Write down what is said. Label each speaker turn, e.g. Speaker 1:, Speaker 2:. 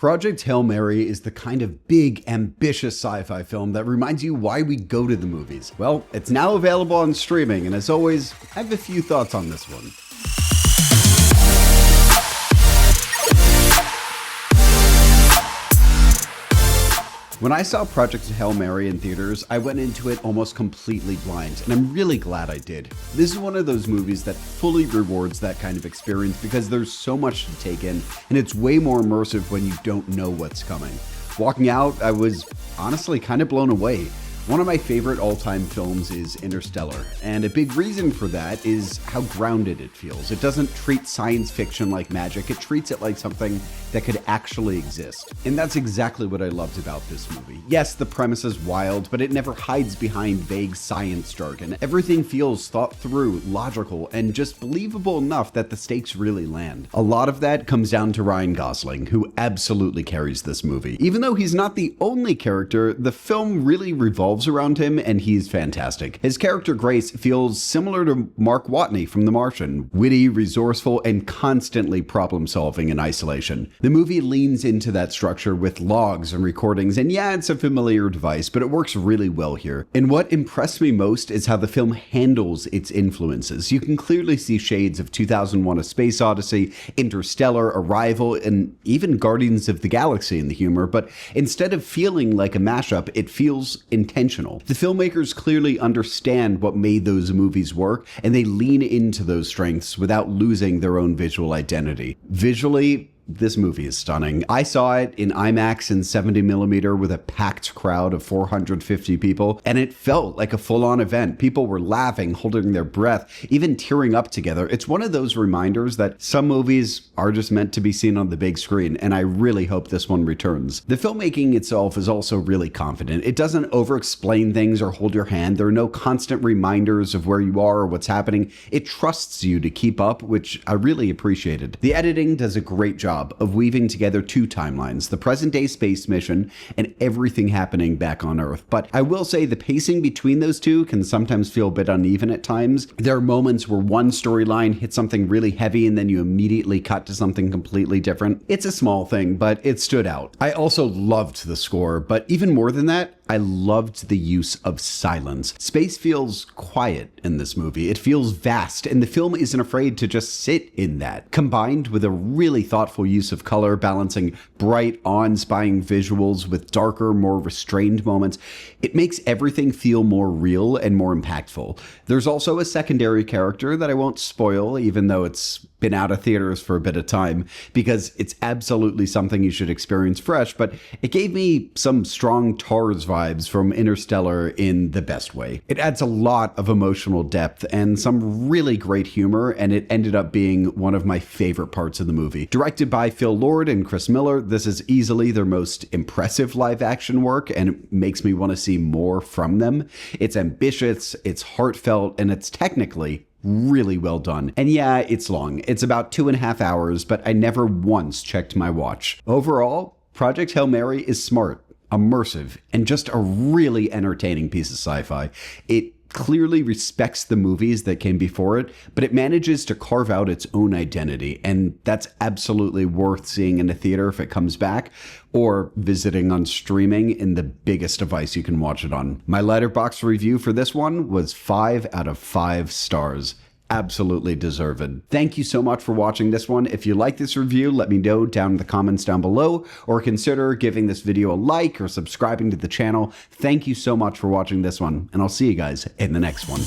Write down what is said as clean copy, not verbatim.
Speaker 1: Project Hail Mary is the kind of big, ambitious sci-fi film that reminds you why we go to the movies. Well, it's now available on streaming, and as always, I have a few thoughts on this one. When I saw Project Hail Mary in theaters, I went into it almost completely blind, and I'm really glad I did. This is one of those movies that fully rewards that kind of experience because there's so much to take in, and it's way more immersive when you don't know what's coming. Walking out, I was honestly kind of blown away. One of my favorite all-time films is Interstellar, and a big reason for that is how grounded it feels. It doesn't treat science fiction like magic, it treats it like something that could actually exist. And that's exactly what I loved about this movie. Yes, the premise is wild, but it never hides behind vague science jargon. Everything feels thought through, logical, and just believable enough that the stakes really land. A lot of that comes down to Ryan Gosling, who absolutely carries this movie. Even though he's not the only character, the film really revolves around him, and he's fantastic. His character Grace feels similar to Mark Watney from The Martian, witty, resourceful, and constantly problem-solving in isolation. The movie leans into that structure with logs and recordings, and yeah, it's a familiar device, but it works really well here. And what impressed me most is how the film handles its influences. You can clearly see shades of 2001: A Space Odyssey, Interstellar, Arrival, and even Guardians of the Galaxy in the humor, but instead of feeling like a mashup, it feels intentional. The filmmakers clearly understand what made those movies work, and they lean into those strengths without losing their own visual identity. Visually, this movie is stunning. I saw it in IMAX and 70mm with a packed crowd of 450 people, and it felt like a full-on event. People were laughing, holding their breath, even tearing up together. It's one of those reminders that some movies are just meant to be seen on the big screen, and I really hope this one returns. The filmmaking itself is also really confident. It doesn't over-explain things or hold your hand. There are no constant reminders of where you are or what's happening. It trusts you to keep up, which I really appreciated. The editing does a great job of weaving together two timelines, the present-day space mission and everything happening back on Earth. But I will say the pacing between those two can sometimes feel a bit uneven at times. There are moments where one storyline hits something really heavy and then you immediately cut to something completely different. It's a small thing, but it stood out. I also loved the score, but even more than that, I loved the use of silence. Space feels quiet in this movie. It feels vast, and the film isn't afraid to just sit in that. Combined with a really thoughtful use of color, balancing bright, awe-inspiring visuals with darker, more restrained moments, it makes everything feel more real and more impactful. There's also a secondary character that I won't spoil, even though it's been out of theaters for a bit of time, because it's absolutely something you should experience fresh, but it gave me some strong TARS vibes from Interstellar in the best way. It adds a lot of emotional depth and some really great humor, and it ended up being one of my favorite parts of the movie. Directed by Phil Lord and Chris Miller, this is easily their most impressive live-action work, and it makes me want to see more from them. It's ambitious, it's heartfelt, and it's technically really well done. And yeah, it's long. It's about 2.5 hours, but I never once checked my watch. Overall, Project Hail Mary is smart, immersive, and just a really entertaining piece of sci-fi. It clearly respects the movies that came before it, but it manages to carve out its own identity, and that's absolutely worth seeing in a theater if it comes back, or visiting on streaming in the biggest device you can watch it on. My Letterboxd review for this one was 5 out of 5 stars. Absolutely deserved. Thank you so much for watching this one. If you like this review, let me know down in the comments down below, or consider giving this video a like or subscribing to the channel. Thank you so much for watching this one, and I'll see you guys in the next one.